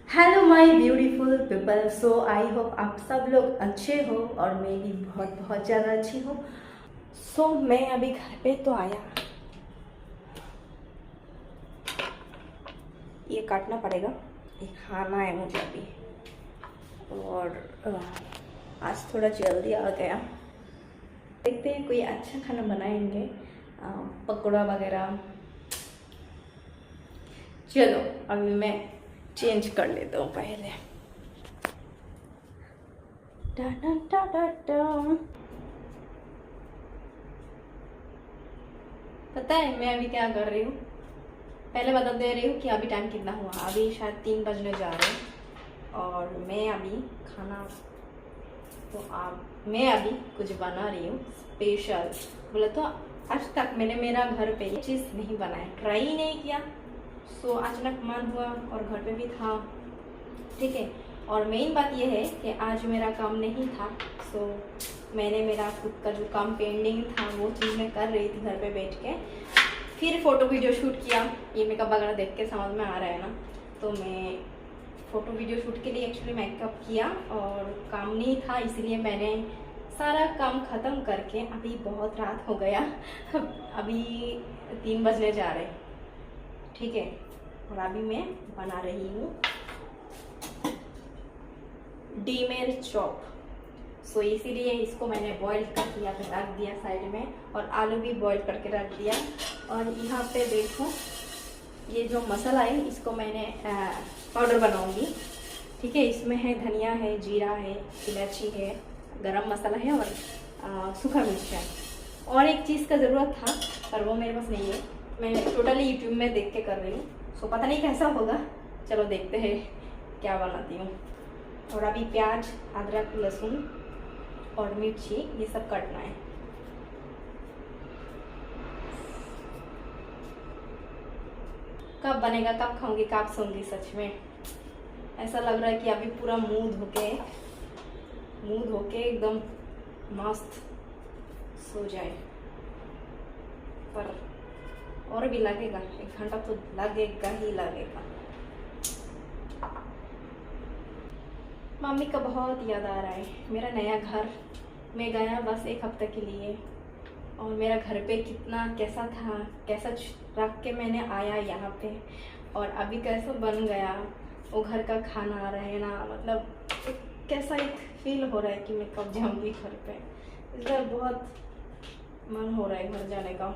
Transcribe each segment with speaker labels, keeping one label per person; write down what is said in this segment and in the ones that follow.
Speaker 1: Hello my beautiful people. So I hope आप सब लोग अच्छे हो और मैं भी बहुत बहुत ज़्यादा अच्छी हूँ। सो मैं अभी घर पे तो आया, ये काटना पड़ेगा, ये खाना है मुझे अभी। और आज थोड़ा जल्दी आ गया, देखते हैं कोई अच्छा खाना बनाएंगे, पकौड़ा वगैरह। चलो अभी मैं चेंज कर लेता हूँ पहले। डा डा डा डा डा। पता है मैं अभी क्या कर रही हूँ? पहले बता दे रही हूँ कि अभी टाइम कितना हुआ। अभी शायद 3 बजने जा रहे हैं और मैं अभी खाना मैं अभी कुछ बना रही हूँ स्पेशल। बोले तो आज तक मैंने मेरा घर पे ये चीज़ नहीं बनाया, ट्राई ही नहीं किया। सो अचानक मन हुआ और घर पे भी था, ठीक है। और मेन बात यह है कि आज मेरा काम नहीं था, सो मैंने मेरा खुद का जो काम पेंडिंग था वो चीज़ मैं कर रही थी घर पे बैठ के। फिर फ़ोटो वीडियो शूट किया, ये मेकअप वगैरह देख के समझ में आ रहा है ना। तो मैं फ़ोटो वीडियो शूट के लिए एक्चुअली मेकअप किया और काम नहीं था, इसलिए मैंने सारा काम ख़त्म करके अभी बहुत रात हो गया अभी 3 बजने जा रहे, ठीक है। और अभी मैं बना रही हूँ डीमेर चॉप। सो इसीलिए इसको मैंने बॉईल करके यहाँ पे रख दिया साइड में, और आलू भी बॉईल करके रख दिया। और यहाँ पे देखो ये जो मसाला है इसको मैंने पाउडर बनाऊंगी, ठीक है। इसमें है धनिया है, जीरा है, इलायची है, गरम मसाला है और सूखा मिर्च है। और एक चीज़ का ज़रूरत था पर वो मेरे पास नहीं है, मैं टोटली यूट्यूब में देख के कर रही हूँ। सो पता नहीं कैसा होगा, चलो देखते हैं क्या बनाती हूँ। और अभी प्याज, अदरक, लहसुन और मिर्ची ये सब काटना है। कब बनेगा, कब खाऊंगी, कब सोऊंगी? सच में ऐसा लग रहा है कि अभी पूरा मुंह धोके एकदम मस्त सो जाए। पर और भी लगेगा, 1 घंटा तो लगेगा ही लगेगा। मम्मी का बहुत याद आ रहा है। मेरा नया घर में गया बस 1 हफ्ते के लिए, और मेरा घर पे कितना कैसा था, कैसा रख के मैंने आया यहाँ पे, और अभी कैसा बन गया वो घर का खाना रहना। मतलब कैसा एक फील हो रहा है कि मैं कब जाऊँगी घर पे। इस बार बहुत मन हो रहा है घर जाने का।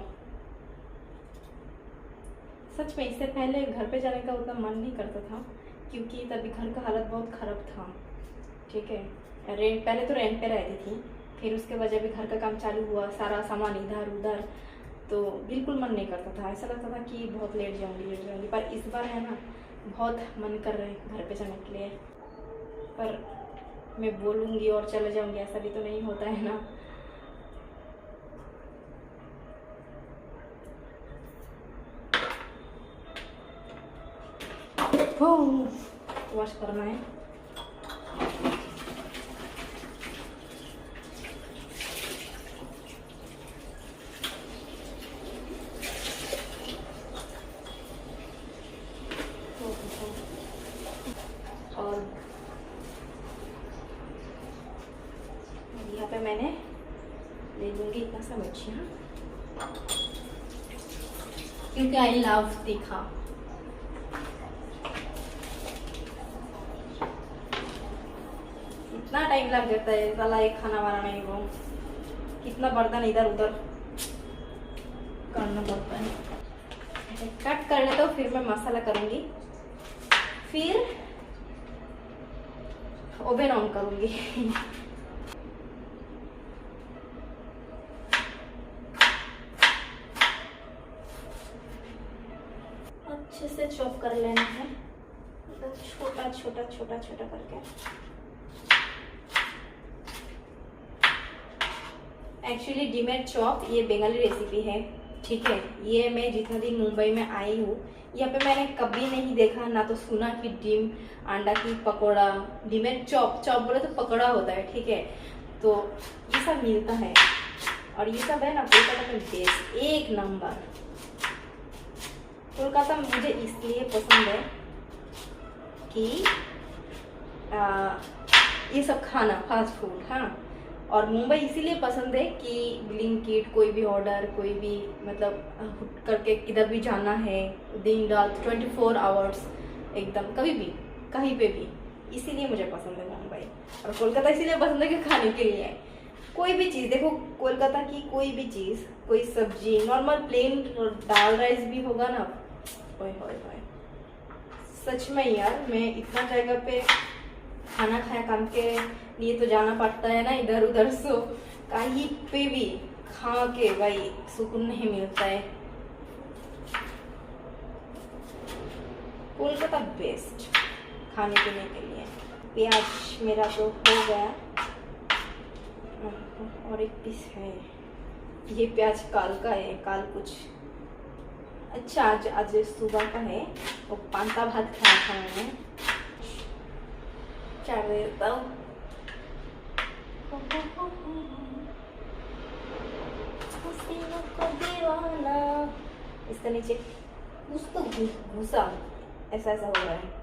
Speaker 1: सच में इससे पहले घर पे जाने का उतना मन नहीं करता था, क्योंकि तभी घर का हालत बहुत ख़राब था, ठीक है। पहले तो रेंट पे रहती थी, फिर उसके वजह भी घर का काम चालू हुआ, सारा सामान इधर उधर, तो बिल्कुल मन नहीं करता था। ऐसा लगता था कि बहुत लेट जाऊंगी। पर इस बार है ना, बहुत मन कर रहा है घर पे जाने के लिए। पर मैं बोलूँगी और चले जाऊंगी, ऐसा भी तो नहीं होता है ना। वॉश करना है। और यहाँ पे मैंने ले लूँगी इतना सा मिर्चियाँ, क्योंकि आई लव तीखा। इतना टाइम लग जाता है साला एक खाना बनाने को, कितना बर्तन इधर उधर करना पड़ता है। कट कर लेता हूँ, फिर मैं मसाला करूँगी, फिर ओवन ऑन करूँगी अच्छे से चॉप कर लेना है, मतलब छोटा छोटा छोटा छोटा करके। एक्चुअली डीमेर चॉप ये बंगाली रेसिपी है, ठीक है। ये मैं जितना दिन मुंबई में आई हूँ यहाँ पे मैंने कभी नहीं देखा, ना तो सुना कि डीम अंडा की पकौड़ा, डीमेर चॉप बोले तो पकौड़ा होता है, ठीक है। तो ये सब मिलता है, और ये सब है ना कोलकाता में बेस्ट, 1 नंबर। कोलकाता मुझे इसलिए पसंद है कि ये सब खाना फास्ट फूड, हाँ। और मुंबई इसीलिए पसंद है कि ब्लिंकिट, कोई भी ऑर्डर, कोई भी मतलब करके किधर भी जाना है, दिन रात 24 आवर्स एकदम, कभी भी कहीं पे भी, इसीलिए मुझे पसंद है मुंबई। और कोलकाता इसीलिए पसंद है कि खाने के लिए कोई भी चीज़, देखो कोलकाता की कोई भी चीज़, कोई सब्जी नॉर्मल प्लेन दाल राइस भी होगा ना, ओए होए होए, सच में यार, मैं इतना जगह पे खाना खाया, काम के लिए तो जाना पड़ता है ना इधर उधर, सो कहीं पे भी खा के भाई सुकून नहीं मिलता है। कोलकाता बेस्ट खाने पीने के लिए। प्याज मेरा तो हो गया, और एक पीस है, ये प्याज काल का है, काल कुछ अच्छा आज सुबह का है, वो पांता भात खाया था मैंने। क्या देता हूँ, इसके नीचे कुछ तो घुसा, ऐसा ऐसा हो रहा है।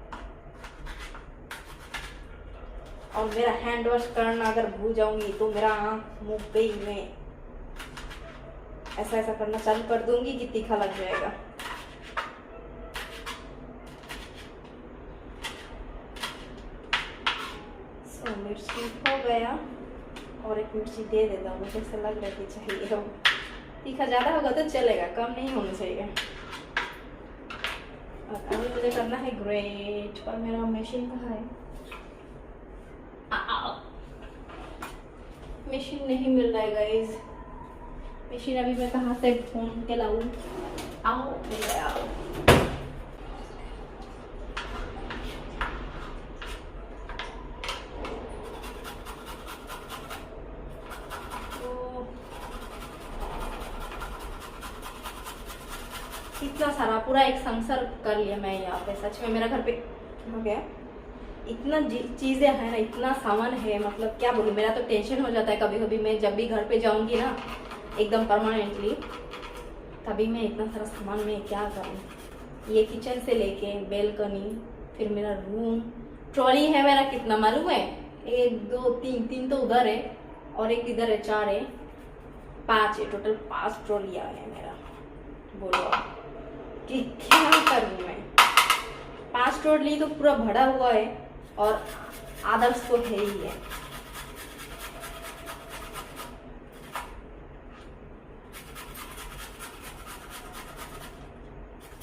Speaker 1: और मेरा हैंड वॉश करना अगर भूल जाऊंगी तो मेरा आँख मुँह पे ही मैं ऐसा ऐसा करना चालू कर दूंगी कि तीखा लग जाएगा। सो मिर्ची हो गया, और एक मिर्ची दे देता हूँ, मुझे ऐसा लग रहा है कि चाहिए हो, तीखा ज़्यादा होगा तो चलेगा, कम नहीं होना चाहिए। और अभी मुझे करना है ग्रेट, पर मेरा मशीन कहाँ है? मशीन नहीं मिल रहा है गाइज, मशीन अभी मैं कहाँ से ढूंढ के लाऊं? आओ मिल गया। तो इतना सारा पूरा एक संसार कर लिया मैं यहाँ पे, सच में मेरा घर पे हो गया, इतना चीज़ें हैं ना, इतना सामान है, मतलब क्या बोलूँ, मेरा तो टेंशन हो जाता है कभी कभी। मैं जब भी घर पे जाऊंगी ना एकदम परमानेंटली, तभी मैं इतना सारा सामान में क्या करूँ। ये किचन से लेके बेलकनी, फिर मेरा रूम, ट्रॉली है मेरा कितना मालूम है? 1 2 3, 3 तो उधर है और एक इधर है, 4 है, 5 है, टोटल 5 ट्रॉलियाँ है मेरा। बोलो कि क्या करूँ मैं? 5 ट्रॉली तो पूरा भरा हुआ है और आदर्श तो है ही है।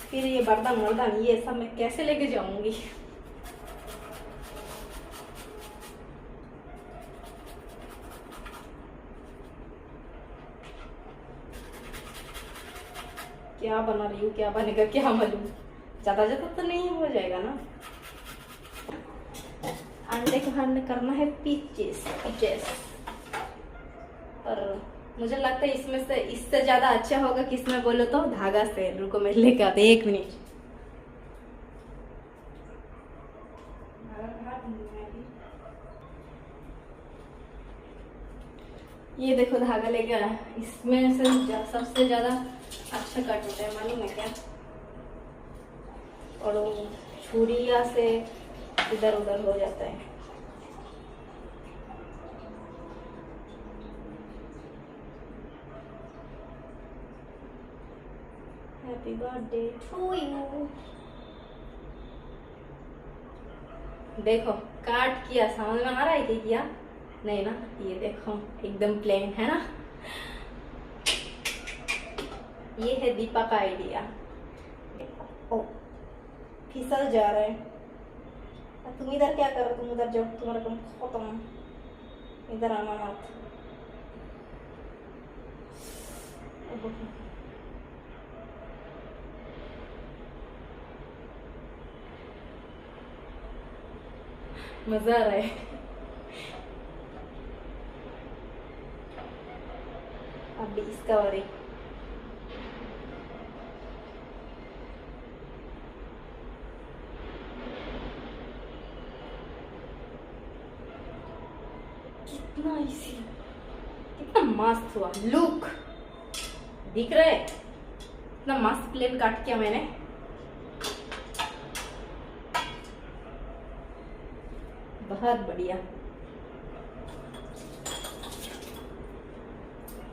Speaker 1: फिर ये बर्तन वर्तन ये सब मैं कैसे लेके जाऊंगी? क्या बना रही हूँ, क्या बनेगा क्या मालूम, ज्यादा ज्यादा तो नहीं हो जाएगा ना। अंडे को हमने करना है पीचेस, पर मुझे लगता है इसमें से इससे ज्यादा अच्छा होगा कि इसमें बोलो तो धागा से। रुको मैं लेके आते, 1 मिनट। ये देखो धागा लेके आया, इसमें से सबसे ज्यादा अच्छा कट होता है मालूम है क्या? और छुरिया से इधर उधर हो जाता है। Happy birthday to you. देखो काट किया, समझ में आ रहा है कि किया नहीं ना? ये देखो एकदम प्लेन है ना। ये है दीपा का आइडिया। ओ फिसल जा रहा है। तुम इधर क्या करो, तुम उधर जाओ, तुम्हारा काम खत्म, इधर आना मत। मजा आ रहा है। अभी इसका और एक कितना इजी, कितना मस्त हुआ। लुक दिख रहा है, इतना मस्त प्लेन काट किया मैंने। बहुत बढ़िया।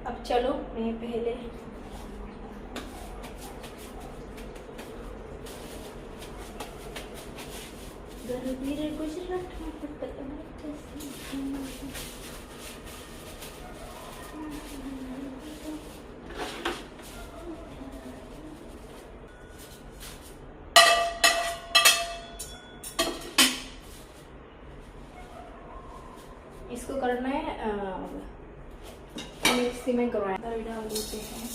Speaker 1: अब चलो मैं पहले गुजरात इसको करना है मिक्सी में ग्राइंडर डाल देते हैं।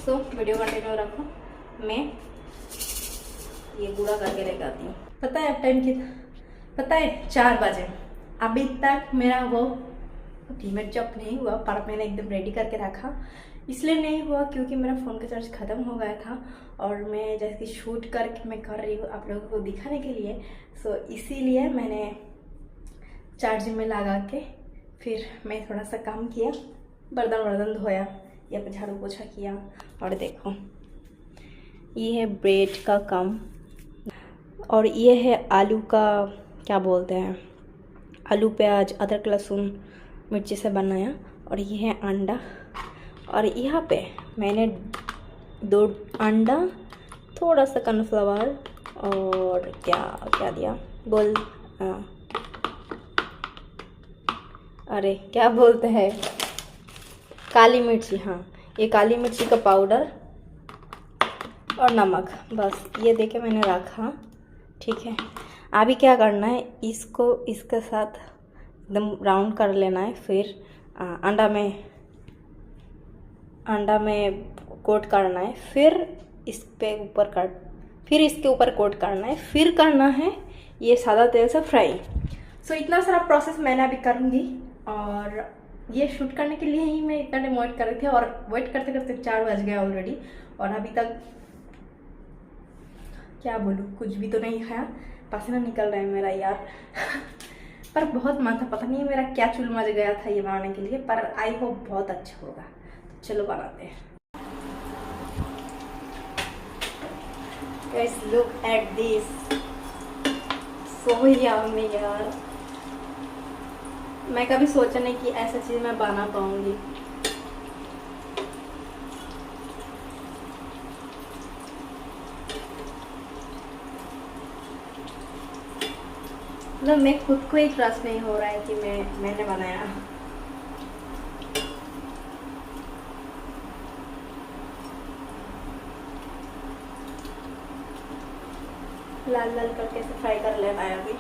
Speaker 1: सो वीडियो कंटिन्यू रखो, मैं ये गुड़ा करके लेकर आती हूँ। पता है अब टाइम कितना, पता है 4 बजे। अभी तक मेरा वो डीमेट जॉब नहीं हुआ, पर मैंने एकदम रेडी करके रखा। इसलिए नहीं हुआ क्योंकि मेरा फ़ोन का चार्ज ख़त्म हो गया था और मैं जैसे शूट करके मैं कर रही हूँ आप लोगों को दिखाने के लिए। सो इसीलिए मैंने चार्जिंग में लगा के फिर मैं थोड़ा सा काम किया, बर्तन धोया या फिर झाड़ू पोछा किया। और देखो ये है ब्रेड का काम और ये है आलू का, क्या बोलते हैं, आलू प्याज अदरक लहसुन मिर्ची से बनाया। और ये है अंडा और यहाँ पे मैंने 2 अंडा, थोड़ा सा कॉर्नफ्लावर और क्या दिया बोल, अरे क्या बोलते हैं, काली मिर्ची। हाँ, ये काली मिर्ची का पाउडर और नमक, बस ये देके मैंने रखा। ठीक है, अभी क्या करना है, इसको इसके साथ एकदम राउंड कर लेना है। फिर अंडा में कोट करना है, फिर इसके ऊपर कोट करना है, फिर करना है ये सादा तेल से फ्राई। सो इतना सारा प्रोसेस मैंने अभी करूँगी और ये शूट करने के लिए ही मैं इतना टाइम वेट कर रही थी और वेट करते करते 4 बज गया ऑलरेडी। और अभी तक क्या बोलूँ, कुछ भी तो नहीं खाया, पसीना निकल रहा है मेरा यार पर बहुत मन था, पता नहीं मेरा क्या चुल मच गया था ये बनाने के लिए, पर आई होप बहुत अच्छा होगा। चलो बनाते हैं। Guys, look at this, so yummy यार। मैं कभी सोचा नहीं कि ऐसा चीज मैं बना पाऊंगी। मतलब मैं खुद को ही ट्रस्ट नहीं हो रहा है कि मैंने बनाया। लाल लाल करके से फ्राई कर लेना है। अभी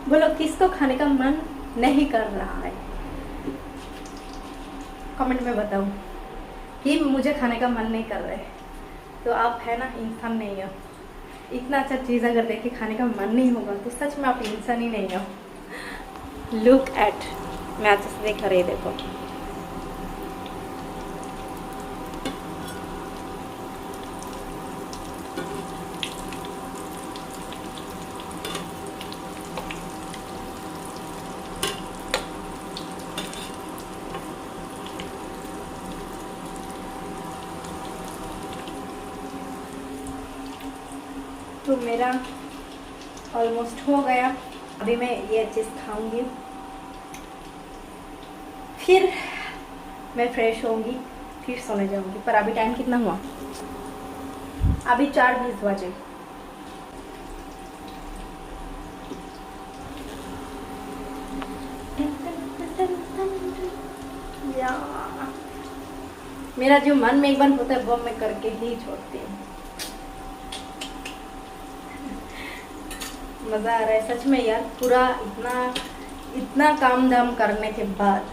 Speaker 1: बोलो किसको खाने का मन नहीं कर रहा है, कमेंट में बताओ कि मुझे खाने का मन नहीं कर रहा है। तो आप है ना, इंसान नहीं हो। इतना अच्छा चीज़ अगर देख के खाने का मन नहीं होगा तो सच में आप इंसान ही नहीं हो। लुक एट, मैं अच्छे से देख रही, देखो तो मेरा ऑलमोस्ट हो गया। अभी मैं ये चीज़ खाऊंगी, फिर मैं फ्रेश होंगी, फिर सोने जाऊंगी। पर अभी टाइम कितना हुआ, अभी 4:20 बजे। मेरा जो मन में एक बार होता है वो मैं करके ही छोड़ती हूँ। मज़ा आ रहा है सच में यार, पूरा इतना काम धाम करने के बाद,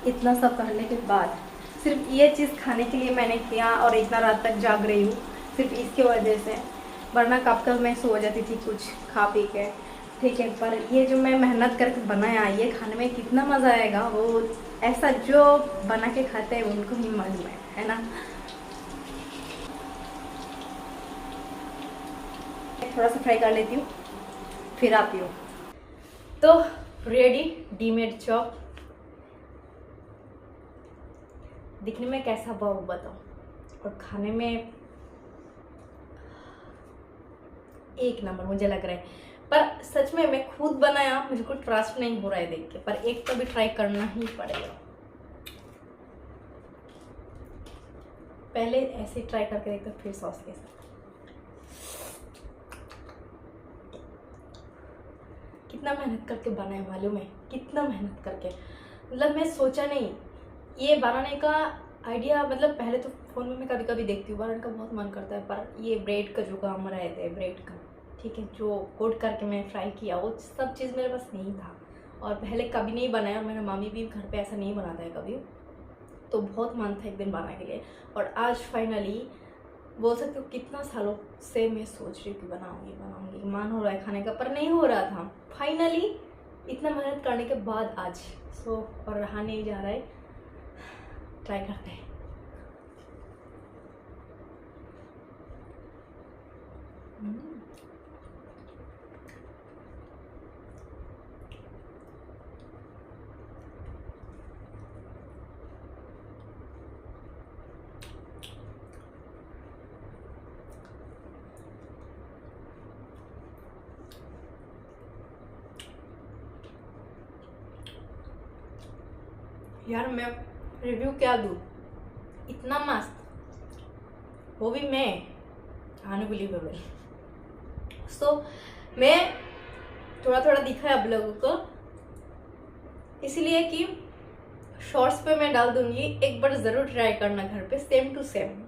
Speaker 1: इतना सब करने के बाद सिर्फ ये चीज़ खाने के लिए मैंने किया और इतना रात तक जाग रही हूँ सिर्फ इसके वजह से। वरना कब तक मैं सो जाती थी कुछ खा पी के। ठीक है, पर ये जो मैं मेहनत करके बनाया, ये खाने में कितना मज़ा आएगा, वो ऐसा जो बना के खाते हैं उनको ही मालूम है ना। थोड़ा सा फ्राई कर लेती हूँ, फिर आती हूँ। तो रेडी डीमेड चॉप, दिखने में कैसा हुआ वो बताओ, और खाने में एक नंबर मुझे लग रहा है। पर सच में मैं खुद बनाया, मुझे को ट्रस्ट नहीं हो रहा है देख के, पर एक तो भी ट्राई करना ही पड़ेगा। पहले ऐसे ट्राई करके देखते फिर सॉस के साथ। कितना मेहनत करके बनाया मालूम है, कितना मेहनत करके। मतलब मैं सोचा नहीं ये बनाने का आइडिया, मतलब पहले तो फ़ोन में मैं कभी कभी देखती हूँ, बनाने का बहुत मन करता है, पर ये ब्रेड का जो काम रहता है, ब्रेड का ठीक है, जो कोट करके मैं फ्राई किया, वो सब चीज़ मेरे पास नहीं था और पहले कभी नहीं बनाया, और मेरा मामी भी घर पे ऐसा नहीं बनाता है कभी, तो बहुत मन था एक दिन बनाने के लिए। और आज फाइनली बोल सकते हो कितना सालों से मैं सोच रही हूँ कि बनाऊंगी, मन हो रहा है खाने का, पर नहीं हो रहा था। फाइनली इतना मेहनत करने के बाद आज और रहा नहीं जा रहा है, ट्राई करते हैं। यार मैं रिव्यू क्या दूँ, इतना मस्त, वो भी मैं अनबिलीवेबल। मैं थोड़ा थोड़ा दिखा है आप लोगों को, इसलिए कि शॉर्ट्स पे मैं डाल दूंगी, एक बार ज़रूर ट्राई करना घर पे, सेम टू सेम,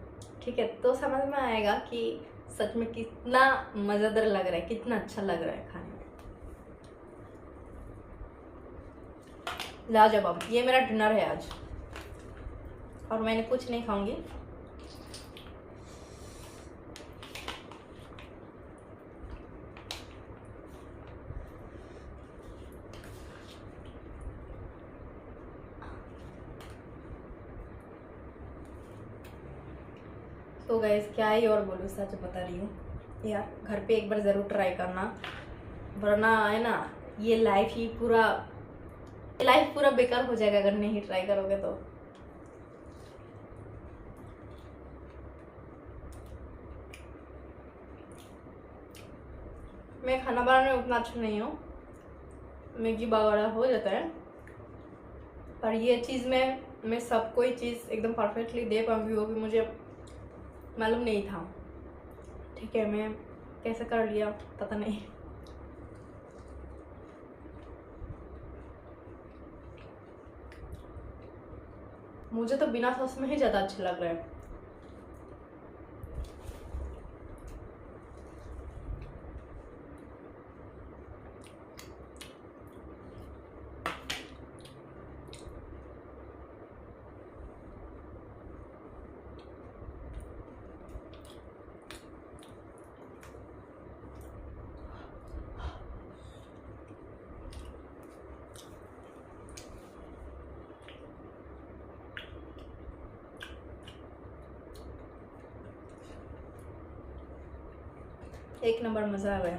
Speaker 1: ठीक है, तो समझ में आएगा कि सच में कितना मज़ेदार लग रहा है, कितना अच्छा लग रहा है खाने में। लाजवाब। ये मेरा डिनर है आज, और मैंने कुछ नहीं खाऊंगी। तो गाइस क्या ही और बोलूँ, सच बता रही हूँ यार, घर पे एक बार ज़रूर ट्राई करना, वरना है ना ये लाइफ पूरा बेकार हो जाएगा अगर नहीं ट्राई करोगे तो। मैं खाना बनाने में उतना अच्छा नहीं हूँ, मैगी वगैरह हो जाता है, पर ये चीज़ मैं सब कोई चीज़ एकदम परफेक्टली दे पाऊँगी वो भी मुझे मालूम नहीं था, ठीक है, मैं कैसे कर लिया पता नहीं। मुझे तो बिना सॉस में ही ज़्यादा अच्छा लग रहा है। एक नंबर मज़ा आ गया,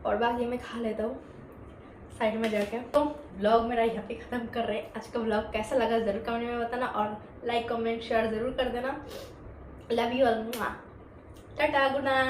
Speaker 1: और बाकी मैं खा लेता हूँ साइड में जाके। तो व्लॉग मेरा यहाँ पे ख़त्म कर रहे हैं। आज का व्लॉग कैसा लगा ज़रूर कमेंट में बताना, और लाइक कमेंट शेयर ज़रूर कर देना। Love you all, Tata, good night.